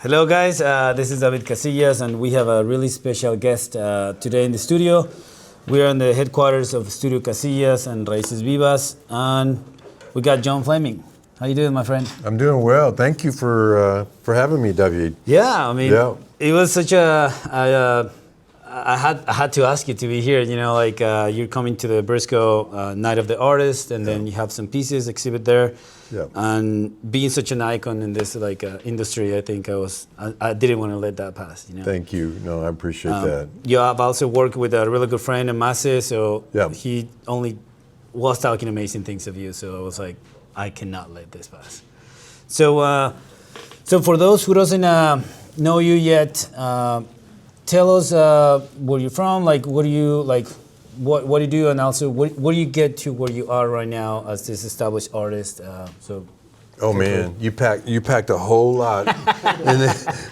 Hello, guys. This is David Casillas, and we have a really special guest today in the studio. We are in the headquarters of Studio Casillas and Raíces Vivas, and we got Jon Flaming. How you doing, my friend? I'm doing well. Thank you for having me, David. Yeah, I mean, it was such I had to ask you to be here. You know, like you're coming to the Briscoe Night of the Artist, and then you have some pieces exhibit there. Yeah. And being such an icon in this industry, I think I didn't want to let that pass. You know. Thank you. No, I appreciate that. Yeah, I've also worked with a really good friend, Mase, so he only was talking amazing things of you. So I was like, I cannot let this pass. So, so for those who doesn't know you yet, tell us where you're from. Like, what do you like? What do you do, and also what do you get to where you are right now as this established artist? Oh man, you packed a whole lot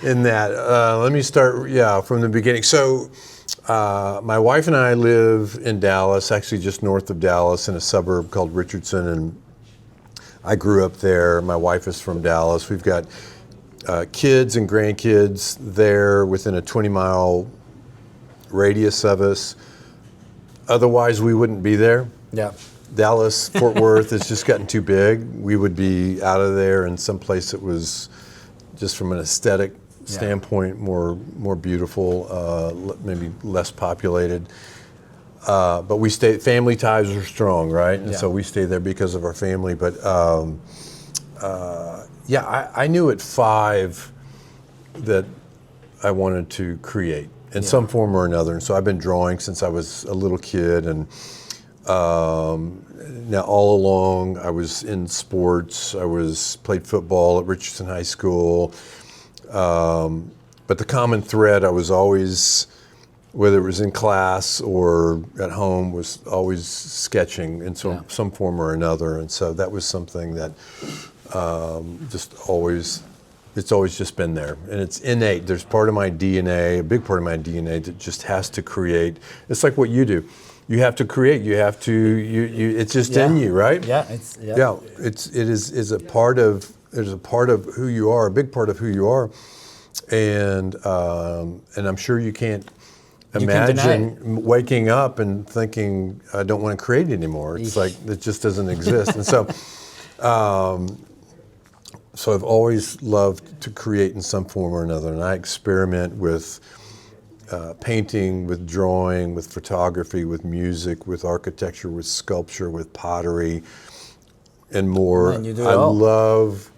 in that. Let me start, from the beginning. So, my wife and I live in Dallas, actually just north of Dallas, in a suburb called Richardson, and I grew up there. My wife is from Dallas. We've got kids and grandkids there within a 20-mile radius of us. Otherwise, we wouldn't be there. Yeah. Dallas, Fort Worth has just gotten too big. We would be out of there in some place that was, just from an aesthetic standpoint, more beautiful, maybe less populated. But we stay. Family ties are strong, right? And so we stay there because of our family. But I knew at 5 that I wanted to create in some form or another. And so I've been drawing since I was a little kid, and now all along I was in sports. I played football at Richardson High School, but the common thread I was always, whether it was in class or at home, was always sketching in some form or another. And so that was something that it's always just been there, and it's innate. There's part of my DNA, a big part of my DNA, that just has to create. It's like what you do. You have to create. You have to. It's just in you, right? Yeah. It is a part of. It is a part of who you are. A big part of who you are, and I'm sure you can't imagine waking up and thinking, I don't want to create anymore. It's like it just doesn't exist, and so. So I've always loved to create in some form or another, and I experiment with painting, with drawing, with photography, with music, with architecture, with sculpture, with pottery, and more. Man, you do it I all. love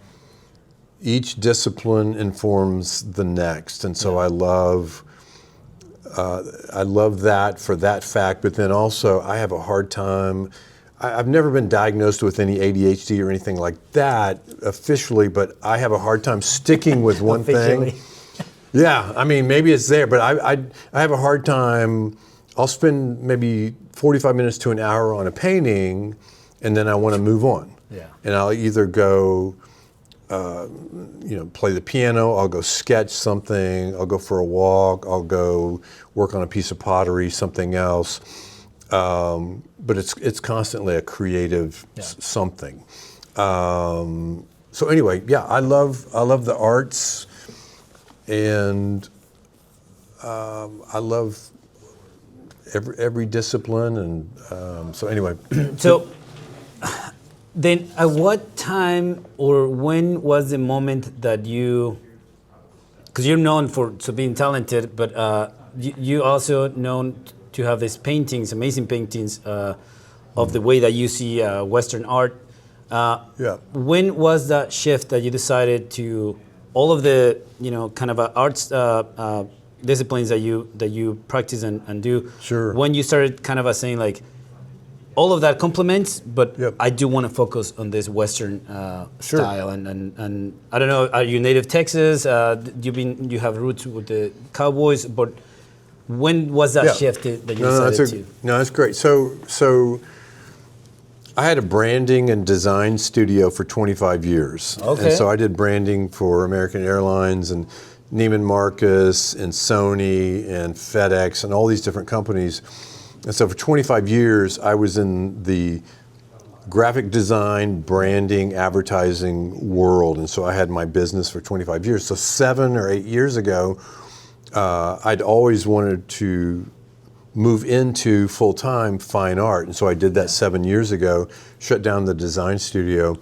each discipline informs the next, and so I love that for that fact. But then also, I have a hard time. I've never been diagnosed with any ADHD or anything like that officially, but I have a hard time sticking with one thing. Yeah, I mean, maybe it's there, but I have a hard time. I'll spend maybe 45 minutes to an hour on a painting, and then I want to move on. Yeah. And I'll either go, play the piano, I'll go sketch something, I'll go for a walk, I'll go work on a piece of pottery, something else. But it's constantly a creative something. So anyway, I love the arts, and I love every discipline, and so anyway. So then, at what time or when was the moment that you? Because you're known for being talented, but you also known to have these paintings, amazing paintings of the way that you see Western art. When was that shift that you decided to all of the kind of arts disciplines that you practice and do? Sure. When you started kind of saying like, all of that complements, but I do want to focus on this Western style. And I don't know, are you native Texas? You have roots with the Cowboys, but when was that shift that you decided to? No, that's great. So I had a branding and design studio for 25 years. Okay. And so I did branding for American Airlines and Neiman Marcus and Sony and FedEx and all these different companies. And so for 25 years, I was in the graphic design, branding, advertising world. And so I had my business for 25 years. So 7 or 8 years ago, I'd always wanted to move into full-time fine art. And so I did that 7 years ago, shut down the design studio,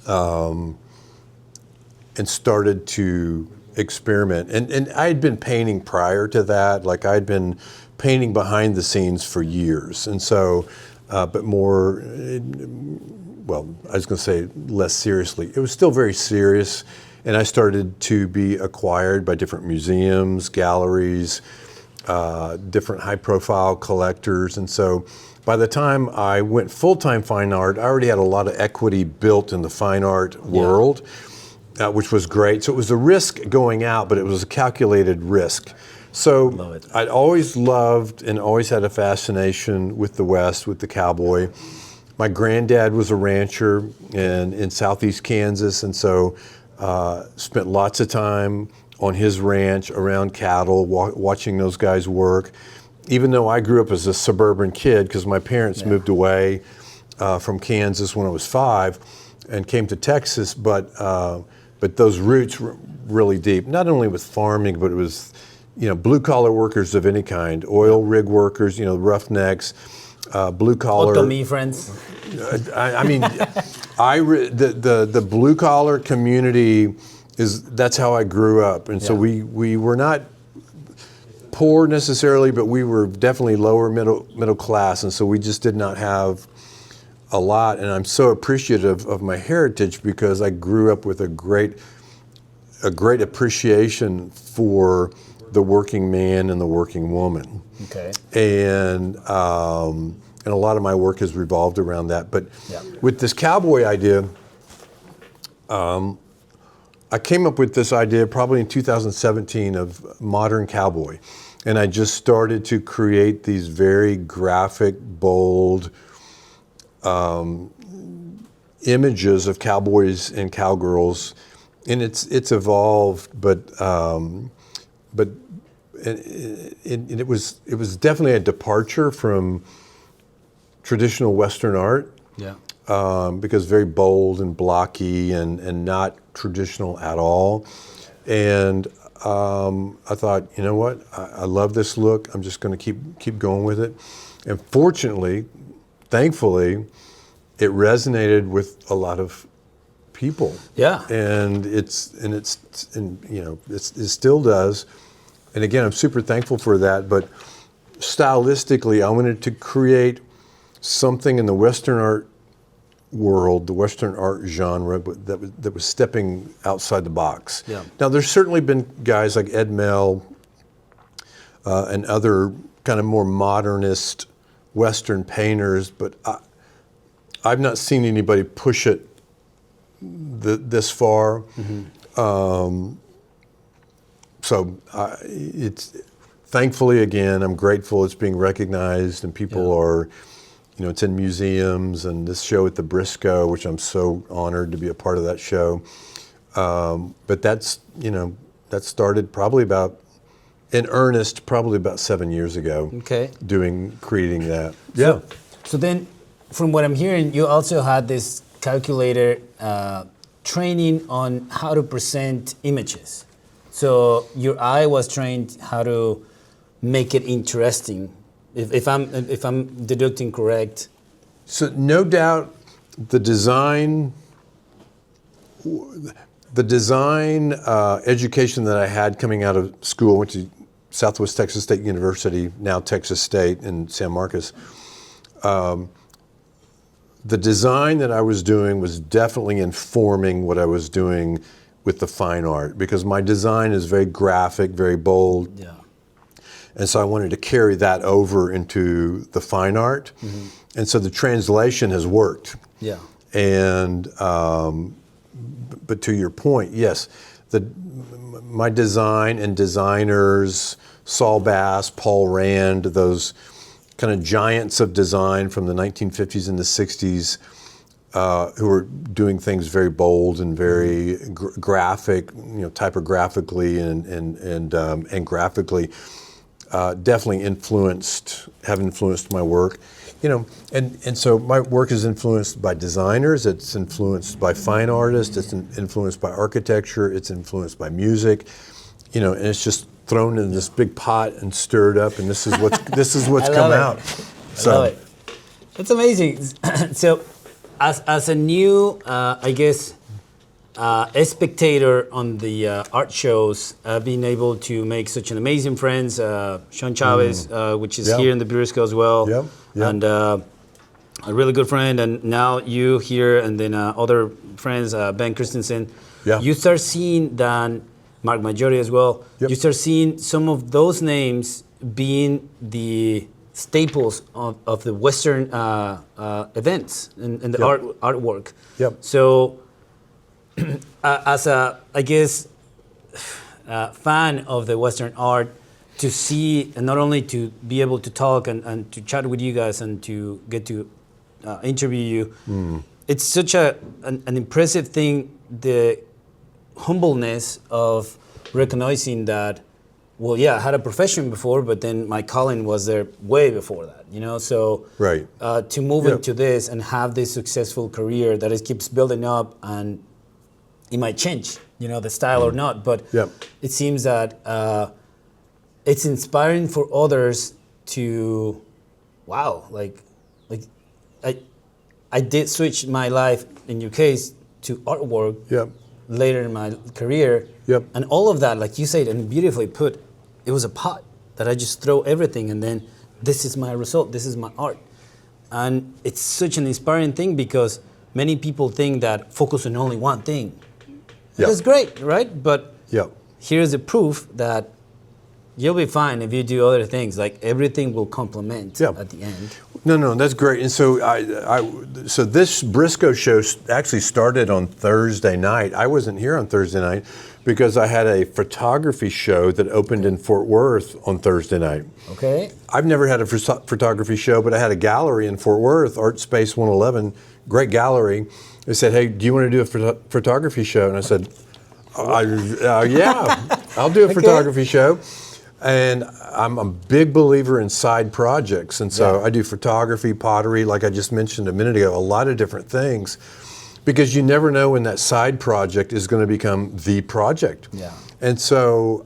and started to experiment. And I had been painting prior to that. Like I'd been painting behind the scenes for years. And so, but more, well, I was going to say less seriously. It was still very serious. And I started to be acquired by different museums, galleries, different high-profile collectors. And so by the time I went full-time fine art, I already had a lot of equity built in the fine art world, which was great. So it was a risk going out, but it was a calculated risk. So I'd always loved and always had a fascination with the West, with the cowboy. My granddad was a rancher in southeast Kansas, and so spent lots of time on his ranch around cattle, watching those guys work. Even though I grew up as a suburban kid, because my parents moved away from Kansas when I was 5 and came to Texas, but those roots were really deep, not only with farming, but it was, blue collar workers of any kind, oil rig workers, roughnecks, blue collar. Welcome me, friends. I mean, the blue collar community that's how I grew up, and so we were not poor necessarily, but we were definitely lower middle class, and so we just did not have a lot. And I'm so appreciative of my heritage because I grew up with a great appreciation for the working man and the working woman. Okay. And a lot of my work has revolved around that. But with this cowboy idea, I came up with this idea probably in 2017 of modern cowboy. And I just started to create these very graphic, bold images of cowboys and cowgirls. And it's evolved, but it was definitely a departure from traditional Western art. Yeah. Because very bold and blocky and not traditional at all. And I thought, you know what? I love this look. I'm just going to keep going with it. And thankfully, it resonated with a lot of people. Yeah. And it still does. And again, I'm super thankful for that. But stylistically, I wanted to create something in the Western art world, the Western art genre, but that was stepping outside the box. Yeah. Now, there's certainly been guys like Ed Mell and other kind of more modernist Western painters, but I've not seen anybody push it this far. Mm-hmm. So it's thankfully, again, I'm grateful it's being recognized and people are. It's in museums and this show at the Briscoe, which I'm so honored to be a part of that show. But that started probably in earnest, probably about 7 years ago. Okay. Creating that. So then, from what I'm hearing, you also had this calculator training on how to present images. So your eye was trained how to make it interesting. If I'm deducting correct. So no doubt the design education that I had coming out of school, went to Southwest Texas State University, now Texas State in San Marcos. The design that I was doing was definitely informing what I was doing with the fine art because my design is very graphic, very bold. Yeah. And so I wanted to carry that over into the fine art. Mm-hmm. And so the translation has worked. Yeah. And, but to your point, yes, my design and designers, Saul Bass, Paul Rand, those kind of giants of design from the 1950s and the 60s, who were doing things very bold and very graphic, typographically and graphically. Definitely have influenced my work. and so my work is influenced by designers, it's influenced by fine artists, it's influenced by architecture, it's influenced by music, and it's just thrown in this big pot and stirred up, and this is what's come out. So. I love it. That's amazing. So, as a new, I guess, a spectator on the art shows, being able to make such an amazing friends, Sean Chavez, which is here in the Burisco as well, and a really good friend, and now you here, and then other friends, Ben Christensen. You start seeing then Mark Maggiore as well. You start seeing some of those names being the staples of the Western events and the artwork. So, as a, I guess, fan of the Western art, to see, and not only to be able to talk and to chat with you guys and to get to interview you, it's such an impressive thing, the humbleness of recognizing that, well, yeah, I had a profession before, but then my calling was there way before that, So to move into this and have this successful career that it keeps building up, and it might change, the style or not, but it seems that it's inspiring for others to, wow, like I did switch my life, in your case, to artwork later in my career, and all of that, like you said, and beautifully put, it was a pot that I just throw everything, and then this is my result, this is my art. And it's such an inspiring thing, because many people think that focus on only one thing. That's great, right? But here's the proof that you'll be fine if you do other things. Like, everything will complement at the end. No, that's great. And so so this Briscoe show actually started on Thursday night. I wasn't here on Thursday night because I had a photography show that opened in Fort Worth on Thursday night. Okay. I've never had a photography show, but I had a gallery in Fort Worth, Art Space 111, great gallery. They said, hey, do you want to do a photography show? And I said, yeah, I'll do a photography show. And I'm a big believer in side projects. And so I do photography, pottery, like I just mentioned a minute ago, a lot of different things, because you never know when that side project is going to become the project. And so,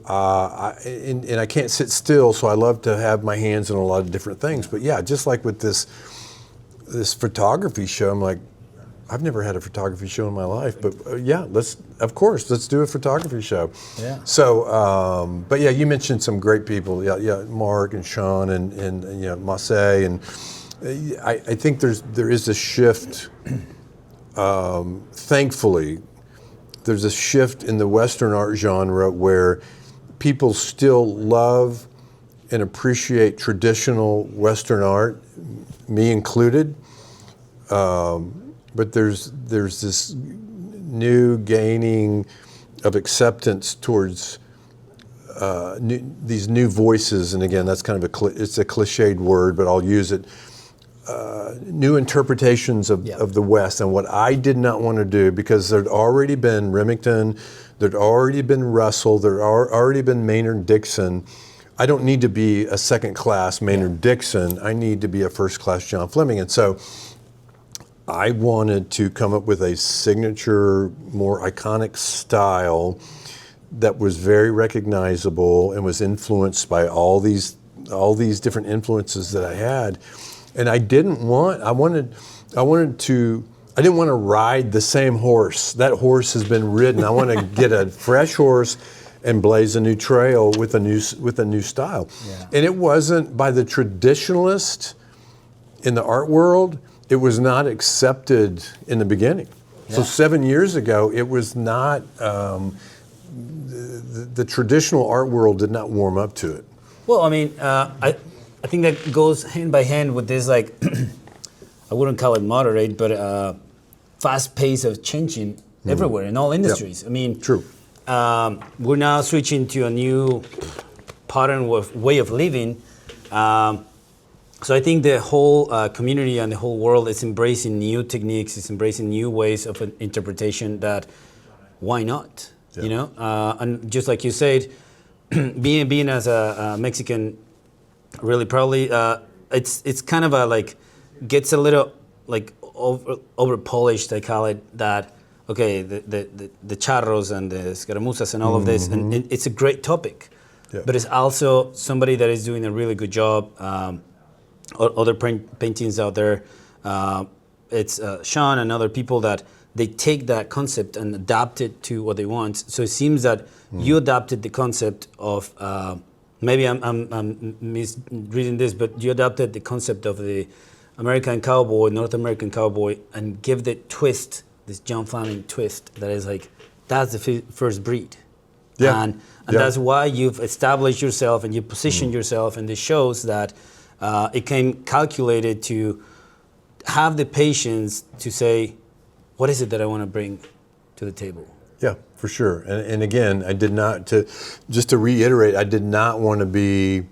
and I can't sit still, so I love to have my hands in a lot of different things. But yeah, just like with this photography show, I'm like, I've never had a photography show in my life, but let's do a photography show. So, but yeah, you mentioned some great people. Mark and Sean and Marseille, and I think there is a shift. Thankfully, there's a shift in the Western art genre where people still love and appreciate traditional Western art, me included. But there's this new gaining of acceptance towards these new voices, and again, that's kind of it's a cliched word, but I'll use it. New interpretations of the West, and what I did not want to do, because there'd already been Remington, there'd already been Russell, there'd already been Maynard Dixon. I don't need to be a second-class Maynard Dixon. I need to be a first-class Jon Flaming, and so I wanted to come up with a signature, more iconic style that was very recognizable and was influenced by all these different influences that I had. And I didn't want to ride the same horse. That horse has been ridden. I want to get a fresh horse and blaze a new trail with a new style. And it wasn't, by the traditionalist in the art world, it was not accepted in the beginning. So 7 years ago, it was not, the traditional art world did not warm up to it. Well, I mean, I think that goes hand by hand with this, like, I wouldn't call it moderate, but fast pace of changing everywhere in all industries. I mean, we're now switching to a new pattern way of living. So I think the whole community and the whole world is embracing new techniques, is embracing new ways of interpretation that, why not? You know? And just like you said, being as a Mexican, really probably, it's kind of a, like, gets a little like over polished. I call it that. Okay, the charros and the escaramuzas and all of this, and it's a great topic. Yeah. But it's also somebody that is doing a really good job. Other paintings out there, it's Sean and other people that they take that concept and adapt it to what they want. So it seems that you adapted the concept of, maybe I'm misreading this, but you adapted the concept of the American cowboy, North American cowboy, and give the twist, this Jon Flaming twist, that is like, that's the first breed. Yeah. And that's why you've established yourself and you positioned yourself, and this shows that it came calculated to have the patience to say, what is it that I want to bring to the table? Yeah, for sure. And again, I did not, just to reiterate, I did not want to be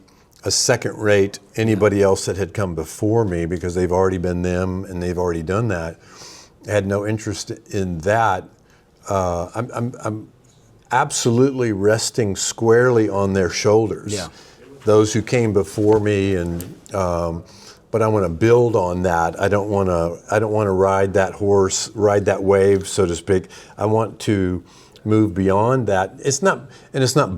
a second rate anybody else that had come before me, because they've already been them and they've already done that. I had no interest in that. I'm absolutely resting squarely on their shoulders. Yeah. Those who came before me, and but I want to build on that. I don't want to ride that horse, ride that wave, so to speak. I want to move beyond that. It's not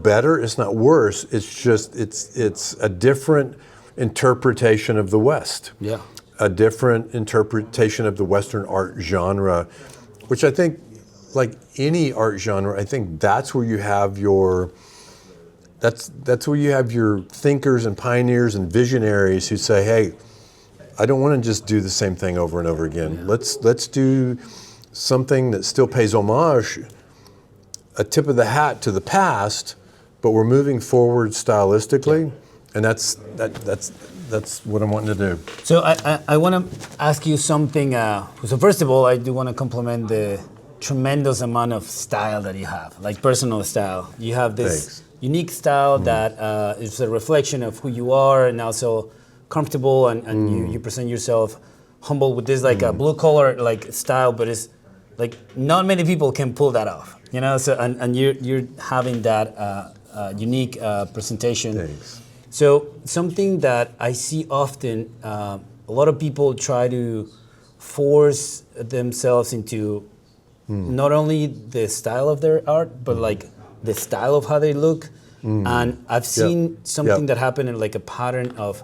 better, it's not worse. It's just it's a different interpretation of the West. Yeah. A different interpretation of the Western art genre, which I think, like any art genre, I think that's where you have your thinkers and pioneers and visionaries who say, hey, I don't want to just do the same thing over and over again. Yeah. Let's do something that still pays homage, a tip of the hat to the past, but we're moving forward stylistically, and that's what I'm wanting to do. So I want to ask you something. So first of all, I do want to compliment the tremendous amount of style that you have, like personal style. You have this unique style that is a reflection of who you are, and also comfortable, and you present yourself humble with this like a blue collar like style, but it's like not many people can pull that off, you know. So and you're having that unique presentation. Thanks. So something that I see often, a lot of people try to force themselves into not only the style of their art, but like the style of how they look. And I've seen something that happened in like a pattern of,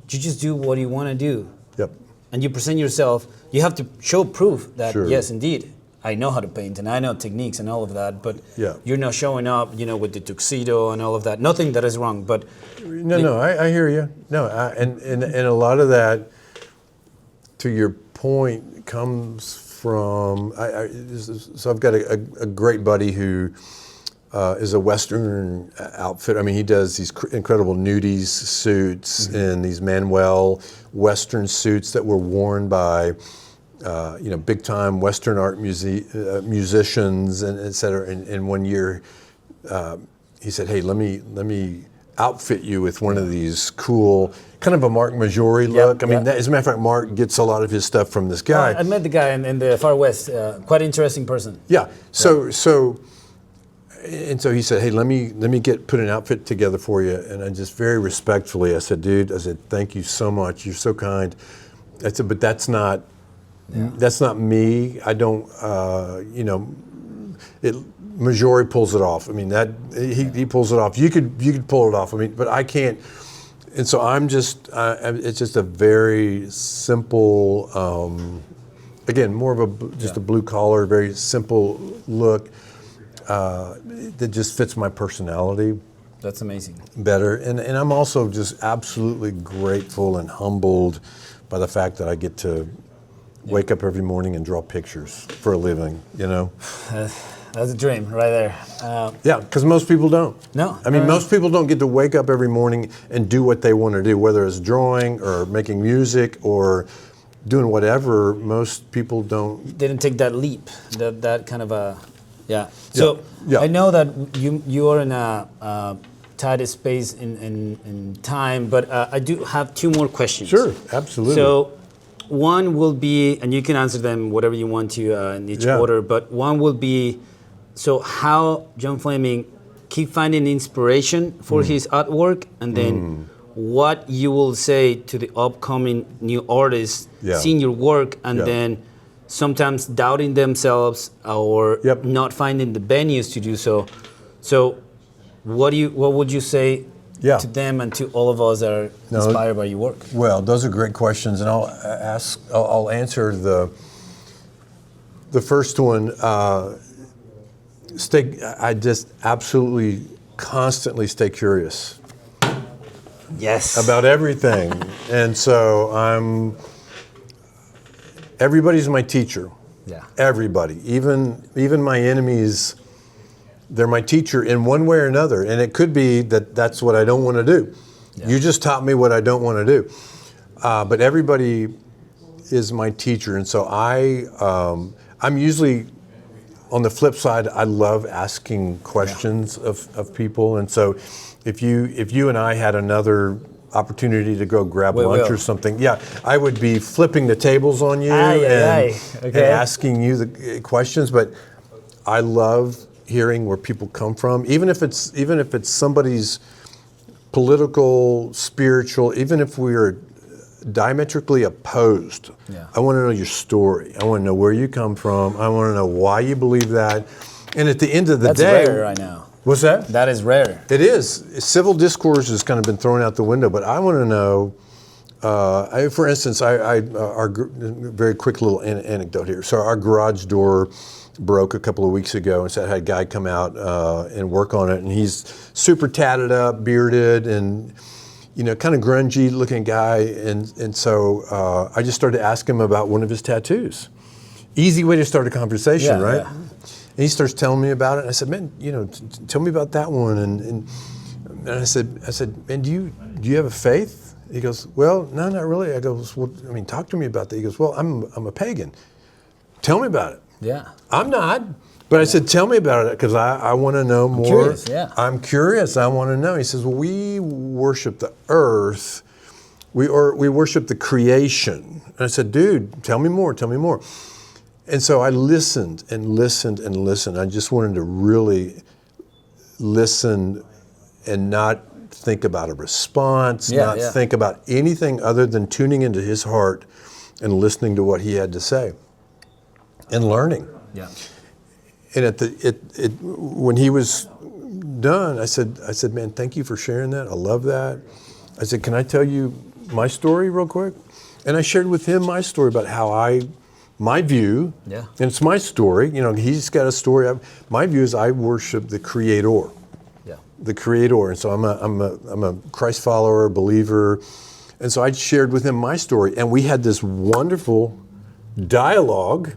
you just do what you want to do. Yep. And you present yourself, you have to show proof that, Sure. yes, indeed, I know how to paint and I know techniques and all of that, but you're not showing up, you know, with the tuxedo and all of that. Nothing that is wrong, but... No, I hear you. No, and a lot of that, to your point, comes from... So I've got a great buddy who is a Western outfit. I mean, he does these incredible nudies suits and these Manuel Western suits that were worn by... big time Western art musicians and et cetera. And one year, he said, "Hey, let me outfit you with one of these cool, kind of a Mark Majori look." I mean, as a matter of fact, Mark gets a lot of his stuff from this guy. I met the guy in the Far West. Quite interesting person. Yeah. So he said, "Hey, let me put an outfit together for you." And I just very respectfully, I said, "Dude," I said, "thank you so much. You're so kind." I said, "But that's not." That's not me. I don't, Majori pulls it off. I mean, he pulls it off. You could pull it off. I mean, but I can't. And so I'm just, it's just a very simple, again, more of a blue collar, very simple look that just fits my personality. That's amazing. Better. And I'm also just absolutely grateful and humbled by the fact that I get to wake up every morning and draw pictures for a living, you know? That's a dream right there. Yeah, because most people don't. No. I mean, most people don't get to wake up every morning and do what they want to do, whether it's drawing or making music or doing whatever. Most people don't. They didn't take that leap, that kind of a, So I know that you are in a tight space in time, but I do have two more questions. Sure, absolutely. So one will be, and you can answer them whatever you want to in each order, but one will be, so how Jon Flaming keep finding inspiration for his artwork, and then what you will say to the upcoming new artists Yeah. seeing your work and Yeah. then sometimes doubting themselves or Yep. not finding the venues to do so. So what would you say Yeah. to them and to all of us that are No, inspired by your work? Well, those are great questions, and I'll answer the first one. I just absolutely constantly stay curious Yes. about everything, and so everybody's my teacher. Yeah. Everybody, even my enemies, they're my teacher in one way or another, and it could be that that's what I don't want to do. Yeah. You just taught me what I don't want to do, but everybody is my teacher, and so I'm usually on the flip side. I love asking questions of people, and so if you and I had another opportunity to go grab We lunch will. or something, yeah, I would be flipping the tables on you and Okay. asking you the questions. But I love hearing where people come from, even if it's somebody's political, spiritual, even if we are diametrically opposed. Yeah. I want to know your story. I want to know where you come from. I want to know why you believe that. And at the end of the That's day, rare right now. what's that? That is rare. It is. Civil discourse has kind of been thrown out the window, but I want to know. For instance, very quick little anecdote here. So our garage door broke a couple of weeks ago, and so I had a guy come out and work on it, and he's super tatted up, bearded, and kind of grungy looking guy, and so I just started to ask him about one of his tattoos. Easy way to start a conversation, Yeah, right? yeah. And he starts telling me about it, and I said, man, tell me about that one, and I said, man, do you have a faith? He goes, well, no, not really. I go, well, talk to me about that. He goes, well, I'm a pagan. Tell me about it. Yeah. I'm not. But I said, tell me about it, because I want to know more. Curious, yeah. I'm curious. I want to know. He says, well, we worship the earth. We worship the creation. And I said, dude, tell me more. Tell me more. And so I listened and listened and listened. I just wanted to really listen and not think about a response, not think about anything other than tuning into his heart and listening to what he had to say and learning. Yeah. And when he was done, I said, man, thank you for sharing that. I love that. I said, can I tell you my story real quick? And I shared with him my story about how my view, Yeah. and it's my story. He's got a story. My view is I worship the Creator. Yeah. The Creator, and so I'm a Christ follower, believer, and so I shared with him my story, and we had this wonderful dialogue,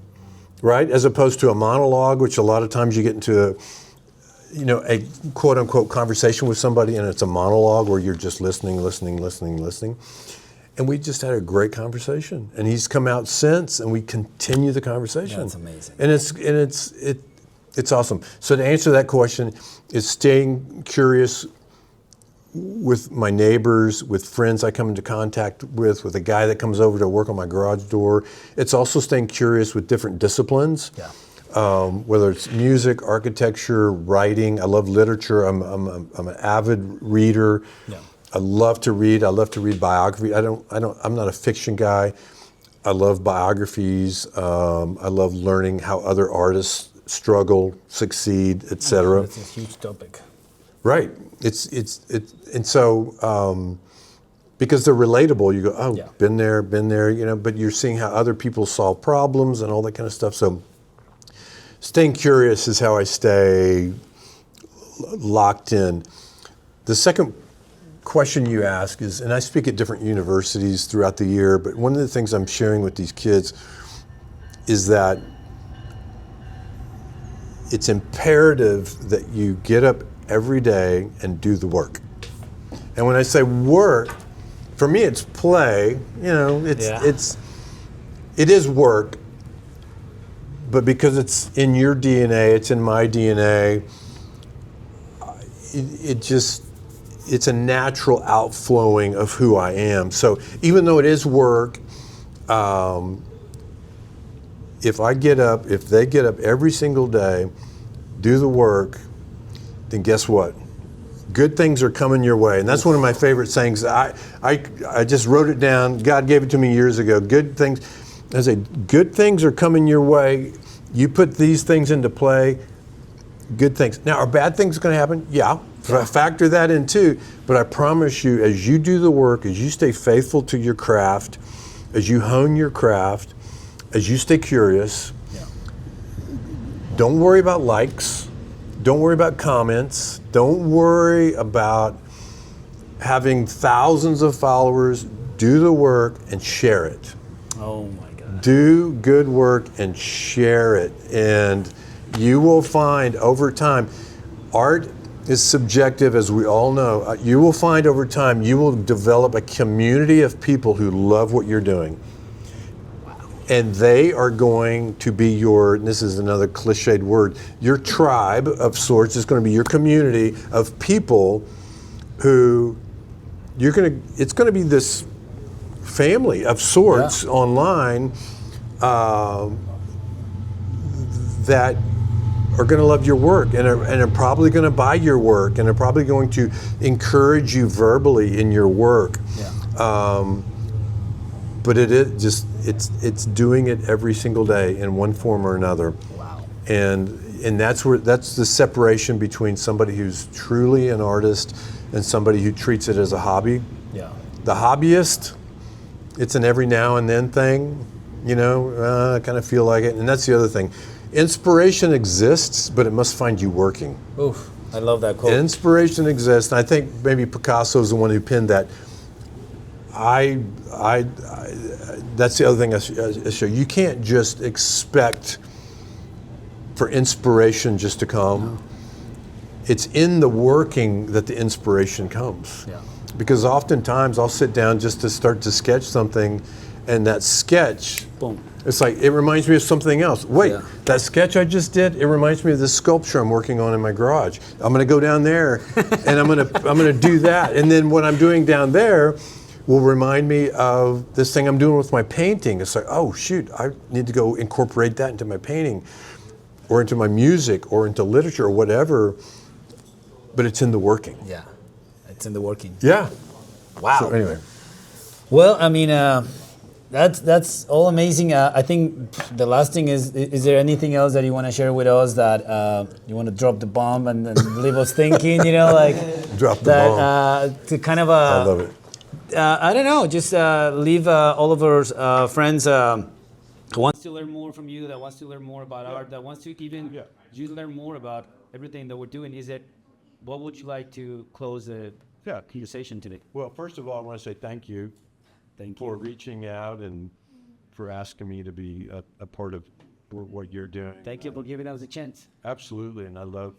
right? As opposed to a monologue, which a lot of times you get into a quote unquote conversation with somebody, and it's a monologue where you're just listening, and we just had a great conversation. And he's come out since, and we continue the conversation. That's amazing. And it's awesome. So to answer that question, is staying curious with my neighbors, with friends I come into contact with a guy that comes over to work on my garage door. It's also staying curious with different disciplines, whether it's music, architecture, writing. I love literature. I'm an avid reader. Yeah. I love to read. I love to read biography. I'm not a fiction guy. I love biographies. I love learning how other artists struggle, succeed, etc. That's a huge topic. Right. And so because they're relatable, you go, been there, but you're seeing how other people solve problems and all that kind of stuff. So staying curious is how I stay locked in. The second question you ask is, and I speak at different universities throughout the year, but one of the things I'm sharing with these kids is that it's imperative that you get up every day and do the work. And when I say work, for me it's play. It is work, but because it's in your DNA, it's in my DNA. It's a natural outflowing of who I am. So even though it is work, if they get up every single day, do the work, then guess what? Good things are coming your way. And that's one of my favorite sayings. I just wrote it down. God gave it to me years ago. Good things. I say, good things are coming your way. You put these things into play, good things. Now, are bad things going to happen? Yeah. Factor that in too. But I promise you, as you do the work, as you stay faithful to your craft, as you hone your craft, as you stay curious, don't worry about likes. Don't worry about comments. Don't worry about having thousands of followers. Do the work and share it. Oh my God. Do good work and share it. And you will find over time, art is subjective, as we all know. You will find over time, you will develop a community of people who love what you're doing. And they are going to be your, this is another cliched word, your tribe of sorts is going to be your community of people who it's going to be this family of sorts online that are going to love your work and are probably going to buy your work and are probably going to encourage you verbally in your work. But it is just, it's doing it every single day in one form or another. Wow. And that's the separation between somebody who's truly an artist and somebody who treats it as a hobby. Yeah. The hobbyist, it's an every now and then thing, I kind of feel like it. And that's the other thing. Inspiration exists, but it must find you working. Oof, I love that quote. Inspiration exists, and I think maybe Picasso's the one who penned that. That's the other thing I show. You can't just expect for inspiration just to come. No. It's in the working that the inspiration comes. Yeah. Because oftentimes I'll sit down just to start to sketch something, and that sketch, boom. It's like, it reminds me of something else. Wait, that sketch I just did, it reminds me of this sculpture I'm working on in my garage. I'm gonna go down there and I'm gonna do that. And then what I'm doing down there will remind me of this thing I'm doing with my painting. It's like, oh shoot, I need to go incorporate that into my painting or into my music or into literature or whatever, but it's in the working. Yeah, it's in the working. Yeah. Wow. So anyway. Well, I mean, that's all amazing. I think the last thing is there anything else that you want to share with us that you want to drop the bomb and leave us thinking, like drop the bomb. To kind of I love it. I don't know, just leave all of our friends who wants to learn more from you, that wants to learn more about art, that wants to even you learn more about everything that we're doing. What would you like to close the conversation today? Well, first of all, I want to say thank you. Thank for you. reaching out and for asking me to be a part of what you're doing. Thank you for giving us a chance. Absolutely, and I love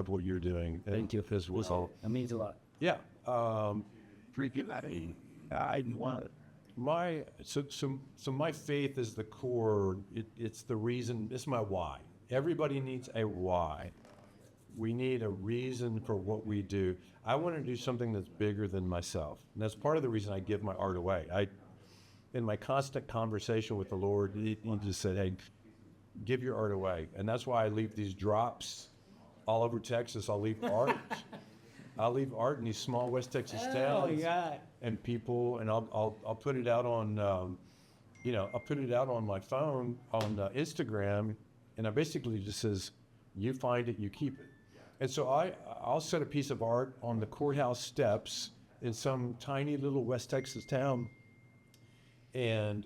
what you're doing. Thank you as well. That means a lot. Yeah. I want my faith is the core. It's the reason. It's my why. Everybody needs a why. We need a reason for what we do. I want to do something that's bigger than myself. And that's part of the reason I give my art away. In my constant conversation with the Lord, he just said, hey, give your art away. And that's why I leave these drops all over Texas. I'll leave art. I'll leave art in these small West Texas towns. And people, and I'll put it out on, I'll put it out on my phone, on Instagram, and I basically just says, you find it, you keep it. And so I'll set a piece of art on the courthouse steps in some tiny little West Texas town, and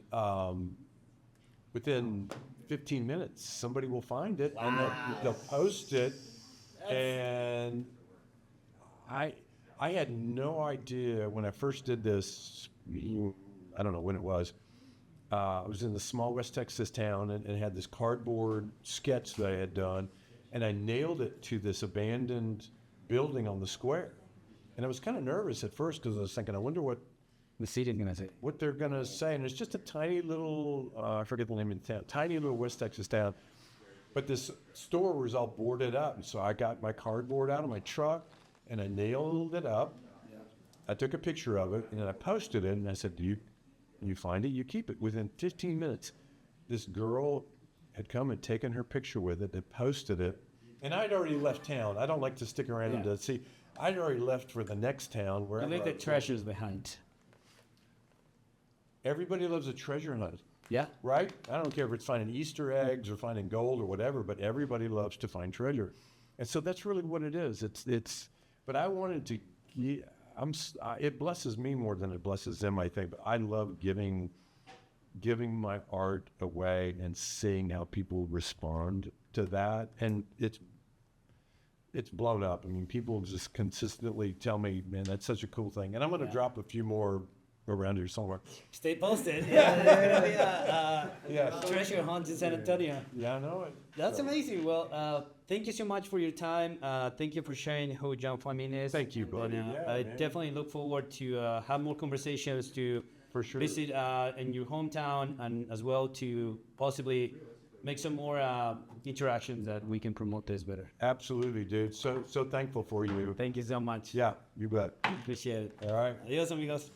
within 15 minutes, somebody will find it, and they'll post it. And I had no idea when I first did this. I don't know when it was. I was in the small West Texas town and had this cardboard sketch that I had done. And I nailed it to this abandoned building on the square. And I was kind of nervous at first because I was thinking, I wonder what the city is going to say. What they're going to say. And it's just a tiny little, I forget the name of the town, tiny little West Texas town. But this store was all boarded up. And so I got my cardboard out of my truck and I nailed it up. I took a picture of it and I posted it. And I said, you find it, you keep it. Within 15 minutes, this girl had come and taken her picture with it and posted it. And I'd already left town. I don't like to stick around to see. I'd already left for the next town. You Wherever leave I the was. treasures behind. Everybody loves a treasure hunt, Yeah. right? I don't care if it's finding Easter eggs or finding gold or whatever, but everybody loves to find treasure. And so that's really what it is. But I wanted to, it blesses me more than it blesses them, I think. But I love giving my art away and seeing how people respond to that. And it's blown up. I mean, people just consistently tell me, man, that's such a cool thing. And I'm going to drop a few more around here somewhere. Stay posted. Yeah, there's gonna be a So- treasure hunt in San Antonio. Yeah, I know it. That's So- amazing. Well, thank you so much for your time. Thank you for sharing who Jon Flaming is. Thank you, buddy. And, Yeah, I man. definitely look forward to have more conversations to For sure. visit in your hometown and as well to possibly make some more interactions that we can promote this better. Absolutely, dude. So thankful for you. Thank you so much. Yeah, you bet. Appreciate it. All right. Adios, amigos.